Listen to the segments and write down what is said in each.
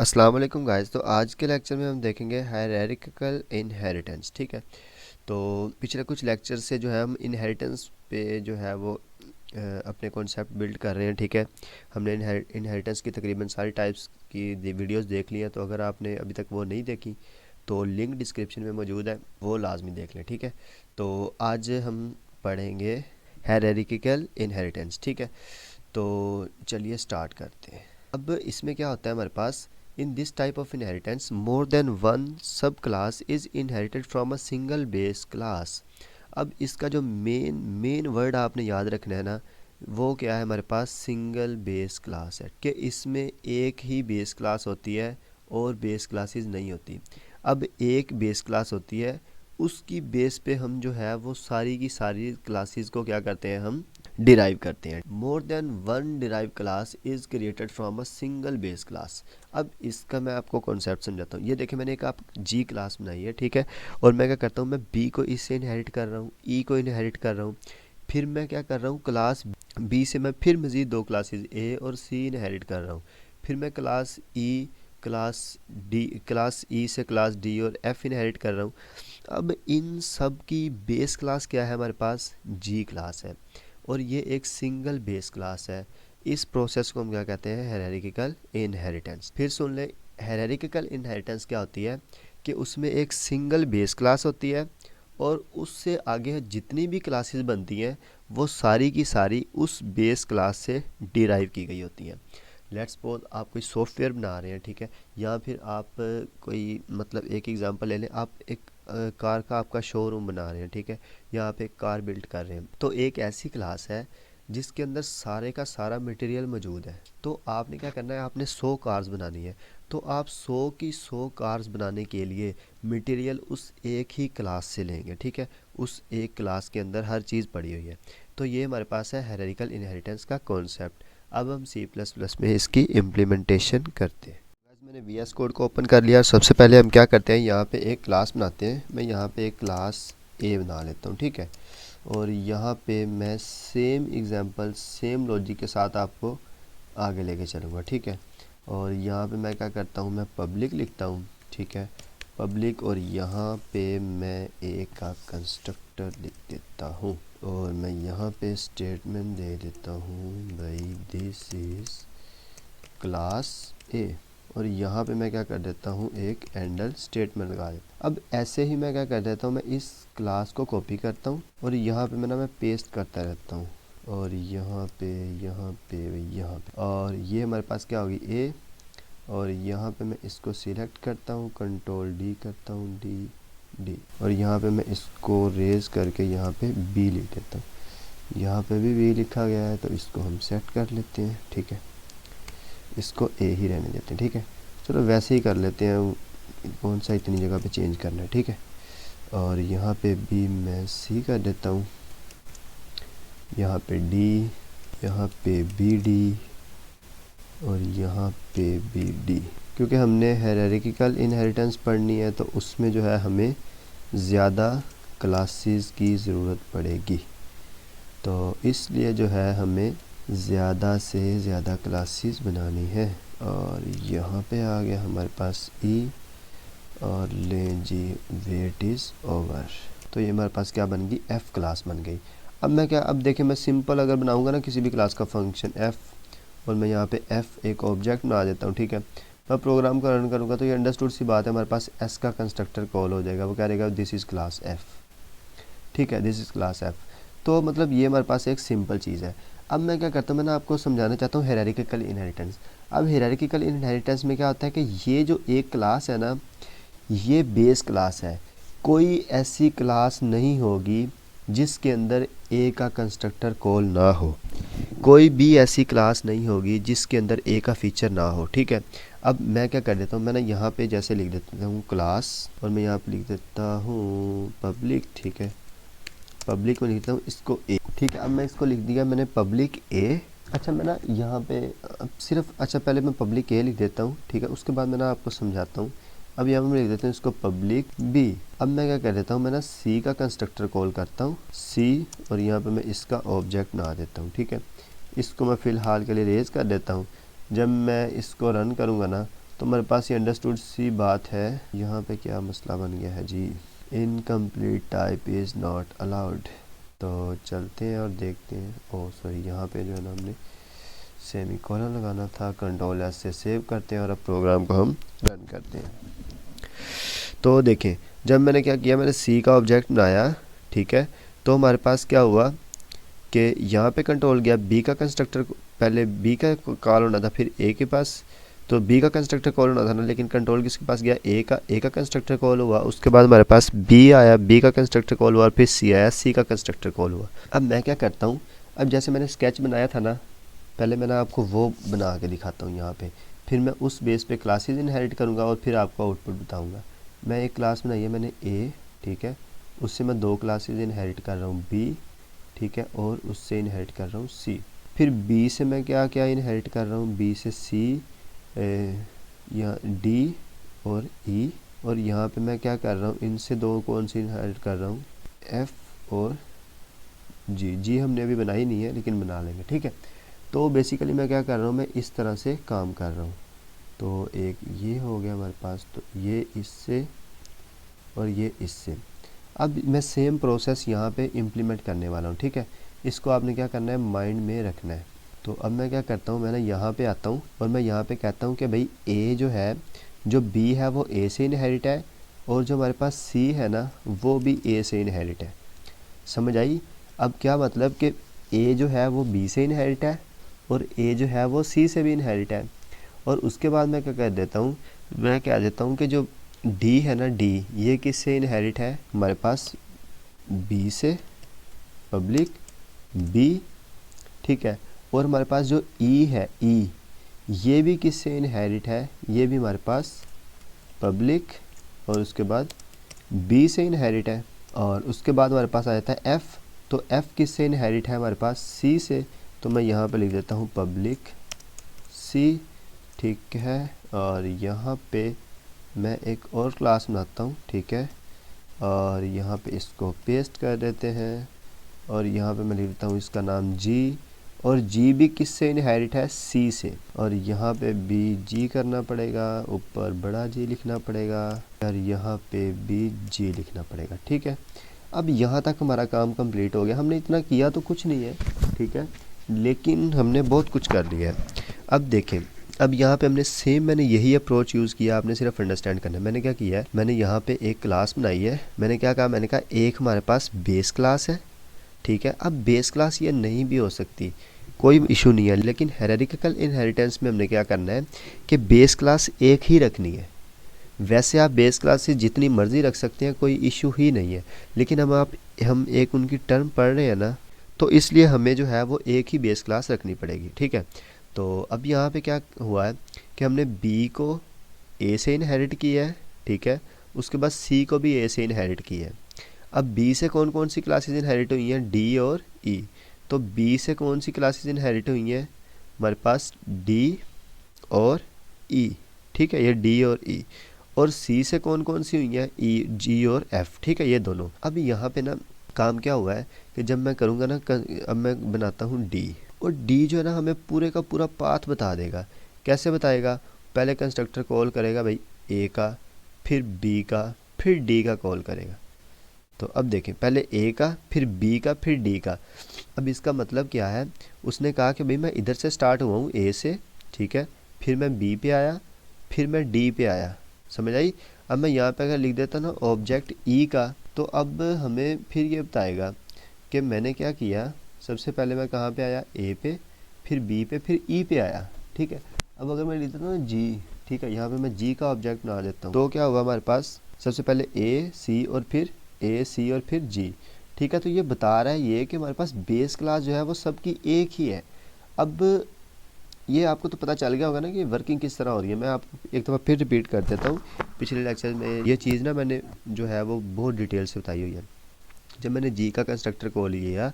अस्सलाम वालेकुम गाइस। तो आज के लेक्चर में हम देखेंगे हायरार्किकल इनहेरिटेंस। ठीक है, तो पिछले कुछ लेक्चर से जो है हम इनहेरिटेंस पे जो है वो अपने कॉन्सेप्ट बिल्ड कर रहे हैं। ठीक है, हमने इनहेरिटेंस की तकरीबन सारी टाइप्स की वीडियोस देख ली हैं। तो अगर आपने अभी तक वो नहीं देखी तो लिंक डिस्क्रिप्शन में मौजूद है, वो लाजमी देख लें। ठीक है, तो आज हम पढ़ेंगे हायरार्किकल इनहेरिटेंस। ठीक है, तो चलिए स्टार्ट करते हैं। अब इसमें क्या होता है हमारे पास, in this type of inheritance more than one subclass is inherited from a single base class. अब इसका जो मेन वर्ड आपने याद रखना है ना, वो क्या है, हमारे पास सिंगल बेस क्लास है कि इसमें एक ही बेस क्लास होती है और बेस क्लासेस नहीं होती। अब एक बेस क्लास होती है, उसकी बेस पे हम जो है वो सारी की सारी क्लासेस को क्या करते हैं, हम डिराइव करते हैं। मोर than one derive class is created from a single base class. अब इसका मैं आपको कॉन्सेप्ट समझाता हूँ। ये देखिए, मैंने एक आप जी क्लास बनाई है। ठीक है, और मैं क्या करता हूँ, मैं बी को इससे इनहेरिट कर रहा हूँ, ई को इनहेरिट कर रहा हूँ। फिर मैं क्या कर रहा हूँ, क्लास बी से मैं फिर मज़ीद दो क्लासेस ए और सी इनहेरिट कर रहा हूँ। फिर मैं क्लास ई से क्लास डी और एफ़ इनहेरिट कर रहा हूँ। अब इन सब की बेस क्लास क्या है, हमारे पास जी क्लास है और ये एक सिंगल बेस क्लास है। इस प्रोसेस को हम क्या कहते हैं, हायरार्किकल इनहेरिटेंस। फिर सुन ले, हायरार्किकल इनहेरिटेंस क्या होती है कि उसमें एक सिंगल बेस क्लास होती है और उससे आगे जितनी भी क्लासेस बनती हैं वो सारी की सारी उस बेस क्लास से डिराइव की गई होती हैं। लेट्स सपोज आप कोई सॉफ्टवेयर बना रहे हैं। ठीक है, या फिर आप कोई मतलब एक एग्जांपल ले लें, आप एक कार का आपका शोरूम बना रहे हैं। ठीक है, या आप एक कार बिल्ड कर रहे हैं, तो एक ऐसी क्लास है जिसके अंदर सारे का सारा मटेरियल मौजूद है। तो आपने क्या करना है, आपने 100 कार्स बनानी है। तो आप 100 की 100 कार्स बनाने के लिए मटेरियल उस एक ही क्लास से लेंगे। ठीक है, उस एक क्लास के अंदर हर चीज़ पड़ी हुई है। तो ये हमारे पास है हायरार्किकल इनहेरिटेंस का कॉन्सेप्ट। अब हम C++ में इसकी इम्प्लीमेंटेशन करते हैं। मैंने VS कोड को ओपन कर लिया। सबसे पहले हम क्या करते हैं, यहाँ पे एक क्लास बनाते हैं। मैं यहाँ पे एक क्लास A बना लेता हूँ। ठीक है, और यहाँ पे मैं सेम एग्जांपल सेम लॉजिक के साथ आपको आगे लेके चलूँगा। ठीक है, और यहाँ पे मैं क्या करता हूँ, मैं पब्लिक लिखता हूँ। ठीक है, पब्लिक, और यहाँ पे मैं ए का कंस्ट्रक्टर लिख देता हूँ और मैं यहाँ पे स्टेटमेंट दे देता हूँ, भाई दिस इज़ क्लास ए। और यहाँ पे मैं क्या कर देता हूँ, एक एंडल स्टेटमेंट लगा देता हूँ। अब ऐसे ही मैं क्या कर देता हूँ, मैं इस क्लास को कॉपी करता हूँ और यहाँ पे मैं पेस्ट करता रहता हूँ, और यहाँ पे यहाँ पे यहाँ पे, और ये हमारे पास क्या होगी, ए। और यहाँ पे मैं इसको सिलेक्ट करता हूँ, कंट्रोल डी करता हूँ, डी, और यहाँ पे मैं इसको रेज करके यहाँ पे बी लिख देता हूँ। यहाँ पे भी बी लिखा गया है तो इसको हम सेट कर लेते हैं। ठीक है, इसको ए ही रहने देते हैं। ठीक है, चलो वैसे ही कर लेते हैं, कौन सा इतनी जगह पे चेंज करना है। ठीक है, और यहाँ पे बी मैं सी कर देता हूँ, यहाँ पे डी, यहाँ पे बी डी, और यहाँ पे बी डी। क्योंकि हमने हायरार्किकल इनहेरिटेंस पढ़नी है तो उसमें जो है हमें ज़्यादा क्लासेस की ज़रूरत पड़ेगी, तो इसलिए जो है हमें ज़्यादा से ज़्यादा क्लासेस बनानी है। और यहाँ पे आ गया हमारे पास ई, और लें जी वेट इज़ ओवर। तो ये हमारे पास क्या बन गई, एफ़ क्लास बन गई। अब देखिए, मैं सिंपल अगर बनाऊंगा ना किसी भी क्लास का फंक्शन एफ़, और मैं यहाँ पे एफ़ एक ऑब्जेक्ट बना देता हूँ। ठीक है, मैं प्रोग्राम को रन करूँगा तो ये अंडरस्टूड सी बात है, हमारे पास एस का कंस्ट्रक्टर कॉल हो जाएगा। वो क्या रहेगा, दिस इज़ क्लास एफ़। ठीक है, दिस इज़ क्लास एफ़। तो मतलब ये हमारे पास एक सिंपल चीज़ है। अब मैं क्या करता हूँ, मैं ना आपको समझाना चाहता हूँ हायरार्किकल इनहेरिटेंस। अब हायरार्किकल इनहेरिटेंस में क्या होता है कि ये जो एक क्लास है ना, ये बेस क्लास है। कोई ऐसी क्लास नहीं होगी जिसके अंदर ए का कंस्ट्रक्टर कॉल ना हो। कोई भी ऐसी क्लास नहीं होगी जिसके अंदर ए का फीचर ना हो। ठीक है, अब मैं क्या कर देता हूँ, मैं ना यहाँ पे जैसे लिख देता हूँ क्लास, और मैं यहाँ पे लिख देता हूँ पब्लिक। ठीक है, पब्लिक में लिखता हूँ इसको ए। ठीक है, अब मैं इसको लिख दिया मैंने पब्लिक ए। अच्छा, मैं ना यहाँ पे पहले मैं पब्लिक ए लिख देता हूँ। ठीक है, उसके बाद मैं ना आपको समझाता हूँ। अब यहाँ मैं लिख देता हूँ इसको पब्लिक बी। अब मैं क्या कर देता हूँ, मैं ना सी का कंस्ट्रक्टर कॉल करता हूँ, सी, और यहाँ पे मैं इसका ऑब्जेक्ट बना देता हूँ। ठीक है, इसको मैं फ़िलहाल के लिए रेज कर देता हूँ। जब मैं इसको रन करूँगा ना तो हमारे पास ये अंडरस्टूड सी बात है। यहाँ पे क्या मसला बन गया है जी, incomplete type is not allowed. तो चलते हैं और देखते हैं। ओह सॉरी, यहाँ पे जो है ना हमने सेमी कॉलन लगाना था। कंट्रोल एस से सेव करते हैं और अब प्रोग्राम को हम रन करते हैं। तो देखें, जब मैंने क्या किया, मैंने सी का ऑब्जेक्ट बनाया, ठीक है। तो हमारे पास क्या हुआ कि यहाँ पे कंट्रोल गया बी का कंस्ट्रक्टर, पहले बी का कॉल होना था फिर ए के पास, तो बी का कंस्ट्रक्टर कॉल होना था ना, लेकिन कंट्रोल किसके पास गया, ए का कंस्ट्रक्टर कॉल हुआ। उसके बाद हमारे पास बी आया, बी का कंस्ट्रक्टर कॉल हुआ, और फिर सी आया, सी का कंस्ट्रक्टर कॉल हुआ। अब मैं क्या करता हूँ, अब जैसे मैंने स्केच बनाया था ना, पहले मैंने आपको वो बना के दिखाता हूँ यहाँ पे, फिर मैं उस बेस पे क्लासेस इनहेरिट करूँगा और फिर आपको आउटपुट बताऊँगा। मैं एक क्लास बनाई है मैंने ए, ठीक है, उससे मैं 2 क्लासेस इनहेरिट कर रहा हूँ, बी, ठीक है, और उससे इनहेरिट कर रहा हूँ सी। फिर बी से मैं क्या क्या इनहेरिट कर रहा हूँ, बी से सी, या डी और ई, और यहाँ पे मैं क्या कर रहा हूँ, इनसे 2 कौन सी इनहेरिट कर रहा हूँ, एफ और जी। जी हमने अभी बनाई नहीं है लेकिन बना लेंगे, ठीक है। तो बेसिकली मैं क्या कर रहा हूँ, मैं इस तरह से काम कर रहा हूँ। तो एक ये हो गया हमारे पास, तो ये इससे और ये इससे। अब मैं सेम प्रोसेस यहाँ पे इम्प्लीमेंट करने वाला हूँ, ठीक है। इसको आपने क्या करना है, माइंड में रखना है। तो अब मैं क्या करता हूँ, मैं ना यहाँ पे आता हूँ और मैं यहाँ पे कहता हूँ कि भाई ए जो है, जो बी है वो ए से इनहेरिट है, और जो हमारे पास सी है ना वो भी ए से इनहेरिट है। समझ आई? अब क्या मतलब कि ए जो है वो बी से इनहेरिट है और ए जो है वो सी से भी इनहेरिट है। और उसके बाद मैं क्या कह देता हूँ, मैं कह देता हूँ कि जो डी है ना, डी ये किससे इनहेरिट है, हमारे पास बी से, पब्लिक बी, ठीक है। और हमारे पास जो ई है, ई ये भी किससे इनहेरिट है, ये भी हमारे पास पब्लिक और उसके बाद बी से इनहेरिट है। और उसके बाद हमारे पास आ जाता है एफ़, तो एफ़ किससे इनहेरिट है, हमारे पास सी से। तो मैं यहाँ पे लिख देता हूँ पब्लिक सी, ठीक है। और यहाँ पे मैं एक और क्लास बनाता हूँ, ठीक है, और यहाँ पे इसको पेस्ट कर देते हैं और यहाँ पे मैं लिख देता हूँ इसका नाम जी, और जी भी किससे इनहेरिट है, सी से। और यहाँ पे बी जी करना पड़ेगा, ऊपर बड़ा जी लिखना पड़ेगा, और यहाँ पे बी जी लिखना पड़ेगा, ठीक है। अब यहाँ तक हमारा काम कंप्लीट हो गया। हमने इतना किया तो कुछ नहीं है, ठीक है, लेकिन हमने बहुत कुछ कर लिया है। अब देखें, अब यहाँ पे हमने सेम, मैंने यही अप्रोच यूज़ किया, आपने सिर्फ अंडरस्टैंड करना है। मैंने क्या किया है, मैंने यहाँ पे एक क्लास बनाई है। मैंने क्या कहा, मैंने कहा एक हमारे पास बेस क्लास है, ठीक है। अब बेस क्लास ये नहीं भी हो सकती, कोई इशू नहीं है, लेकिन हायरार्किकल इनहेरिटेंस में हमने क्या करना है कि बेस क्लास एक ही रखनी है। वैसे आप बेस क्लास से जितनी मर्ज़ी रख सकते हैं, कोई इशू ही नहीं है, लेकिन हम एक उनकी टर्म पढ़ रहे हैं ना, तो इसलिए हमें जो है वो एक ही बेस क्लास रखनी पड़ेगी, ठीक है। तो अब यहाँ पे क्या हुआ है कि हमने बी को ए से इनहेरिट किया है, ठीक है, उसके बाद सी को भी ए से इनहेरिट किया है। अब बी से कौन कौन सी क्लासेस इनहेरिट हुई हैं, डी और ई। तो बी से कौन सी क्लासेस इनहेरिट हुई हैं, हमारे पास डी और ई, ठीक है, ये डी और ई। और सी से कौन कौन सी हुई हैं, ई, जी और एफ, ठीक है, ये दोनों। अब यहाँ पे ना काम क्या हुआ है कि जब मैं करूँगा ना, अब मैं बनाता हूँ डी, और डी जो है ना हमें पूरे का पूरा पाथ बता देगा। कैसे बताएगा, पहले कंस्ट्रक्टर कॉल करेगा भाई ए का, फिर बी का, फिर डी का कॉल करेगा। तो अब देखें, पहले ए का, फिर बी का, फिर डी का। अब इसका मतलब क्या है, उसने कहा कि भाई मैं इधर से स्टार्ट हुआ हूँ ए से, ठीक है, फिर मैं बी पे आया, फिर मैं डी पे आया। समझ आई? अब मैं यहाँ पे अगर लिख देता ना ऑब्जेक्ट ई का, तो अब हमें फिर ये बताएगा कि मैंने क्या किया। सबसे पहले मैं कहाँ पे आया, ए पे, फिर बी पे, फिर ई पे आया, ठीक है। अब अगर मैं लिख देता ना जी, ठीक है, यहाँ पे मैं जी का ऑब्जेक्ट बना देता हूँ, तो क्या हुआ हमारे पास, सबसे पहले ए सी और फिर ए सी और फिर जी, ठीक है। तो ये बता रहा है ये कि हमारे पास बेस क्लास जो है वो सबकी एक ही है। अब ये आपको तो पता चल गया होगा ना कि वर्किंग किस तरह हो रही है। मैं आपको एक दफ़ा फिर रिपीट कर देता हूँ। पिछले लेक्चर में ये चीज़ ना मैंने जो है वो बहुत डिटेल से बताई हुई है। जब मैंने जी का कंस्ट्रक्टर कॉल किया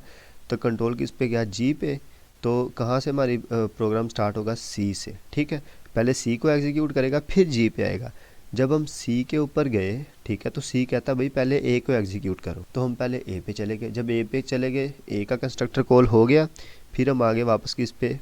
तो कंट्रोल किस पे गया, जी पे। तो कहाँ से हमारी प्रोग्राम स्टार्ट होगा, सी से, ठीक है। पहले सी को एग्जीक्यूट करेगा, फिर जी पे आएगा। जब हम सी के ऊपर गए, ठीक है, तो सी कहता भाई पहले ए को एग्जीक्यूट करो, तो हम पहले ए पे चले गए। जब ए पे चले गए, ए का कंस्ट्रक्टर कॉल हो गया, फिर हम आगे वापस किस पे,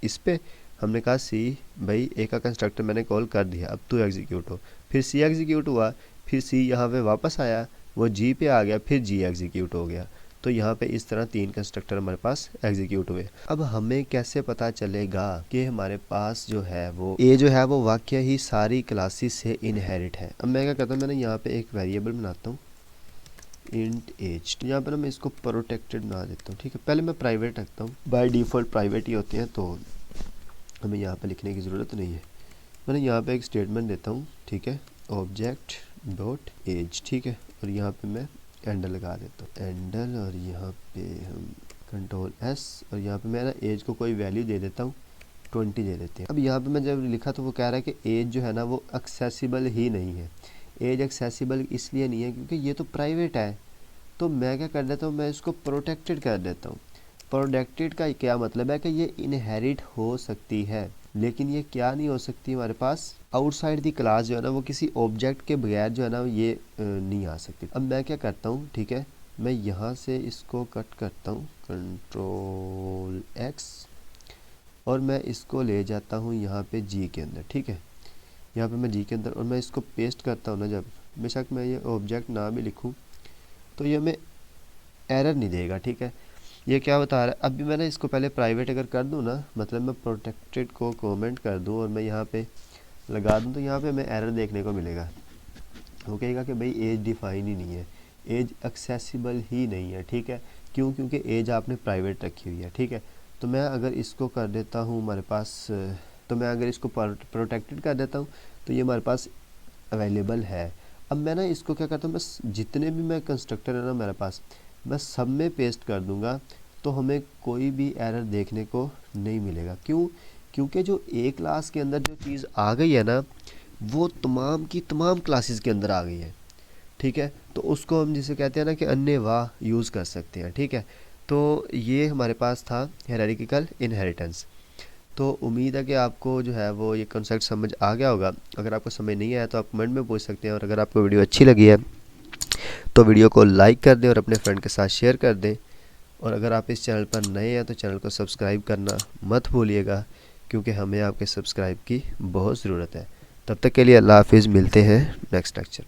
इस पे हमने कहा सी भाई ए का कंस्ट्रक्टर मैंने कॉल कर दिया, अब तू एग्जीक्यूट हो। फिर सी एग्जीक्यूट हुआ, फिर सी यहाँ पे वापस आया, वो जी पे आ गया, फिर जी एग्जीक्यूट हो गया। तो यहाँ पे इस तरह 3 कंस्ट्रक्टर हमारे पास एग्जीक्यूट हुए। अब हमें कैसे पता चलेगा कि हमारे पास जो है वो ए जो है वो वाकई ही सारी क्लासेस से इनहेरिट है। अब मैं क्या करता हूँ, मैंने यहाँ पे एक वेरिएबल बनाता हूँ इंट एज। यहाँ पर मैं इसको प्रोटेक्टेड बना देता हूँ, ठीक है। पहले मैं प्राइवेट रखता हूँ, बाय डिफ़ॉल्ट प्राइवेट ही होते हैं, तो हमें यहाँ पे लिखने की ज़रूरत नहीं है। मैंने यहाँ पे एक स्टेटमेंट देता हूँ, ठीक है, ऑब्जेक्ट डॉट एज, ठीक है, और यहाँ पे मैं एंडल लगा देता हूँ, एंडल, और यहाँ पे हम कंट्रोल एस, और यहाँ पे मैं ना एज को कोई वैल्यू दे देता हूँ, 20 दे देते हैं। अब यहाँ पे मैं जब लिखा तो वो कह रहा है कि एज जो है ना वो एक्सेसिबल ही नहीं है। एज एक्सेसिबल इसलिए नहीं है क्योंकि ये तो प्राइवेट है। तो मैं क्या कर देता हूँ, मैं इसको प्रोटेक्टेड कर देता हूँ। प्रोटेक्टेड का क्या मतलब है कि ये इनहेरिट हो सकती है, लेकिन ये क्या नहीं हो सकती, हमारे पास आउटसाइड दी क्लास जो है ना वो किसी ऑब्जेक्ट के बगैर जो है ना ये नहीं आ सकती। अब मैं क्या करता हूँ, ठीक है, मैं यहाँ से इसको कट करता हूँ, कंट्रोल एक्स, और मैं इसको ले जाता हूँ यहाँ पे जी के अंदर, ठीक है, यहाँ पे मैं जी के अंदर, और मैं इसको पेस्ट करता हूँ ना, जब बेशक मैं ये ऑब्जेक्ट ना भी लिखूँ तो ये हमें एरर नहीं देगा, ठीक है। ये क्या बता रहा है, अभी मैंने इसको पहले प्राइवेट अगर कर दूँ ना, मतलब मैं प्रोटेक्टेड को कमेंट कर दूँ और मैं यहाँ पे लगा दूँ, तो यहाँ पे हमें एरर देखने को मिलेगा। वो कहेगा कि भाई एज डिफाइन ही नहीं है, एज एक्सेसिबल ही नहीं है, ठीक है। क्यों? क्योंकि एज आपने प्राइवेट रखी हुई है, ठीक है। तो मैं अगर इसको कर देता हूँ हमारे पास, तो मैं अगर इसको प्रोटेक्टेड कर देता हूँ तो ये हमारे पास अवेलेबल है। अब मैं ना इसको क्या करता हूँ, बस जितने भी मैं कंस्ट्रक्टर है ना मेरे पास, बस सब में पेस्ट कर दूंगा, तो हमें कोई भी एरर देखने को नहीं मिलेगा। क्यों? क्योंकि जो ए क्लास के अंदर जो चीज़ आ गई है ना वो तमाम की तमाम क्लासेस के अंदर आ गई है, ठीक है। तो उसको हम जिसे कहते हैं ना कि अन्यवाह यूज़ कर सकते हैं, ठीक है। तो ये हमारे पास था हायरार्किकल इनहेरिटेंस। तो उम्मीद है कि आपको जो है वो ये कॉन्सेप्ट समझ आ गया होगा। अगर आपको समझ नहीं आया तो आप कमेंट में पूछ सकते हैं, और अगर आपको वीडियो अच्छी लगी है तो वीडियो को लाइक कर दें और अपने फ्रेंड के साथ शेयर कर दें। और अगर आप इस चैनल पर नए हैं तो चैनल को सब्सक्राइब करना मत भूलिएगा, क्योंकि हमें आपके सब्सक्राइब की बहुत ज़रूरत है। तब तक के लिए अल्लाह हाफिज़, मिलते हैं नेक्स्ट लेक्चर।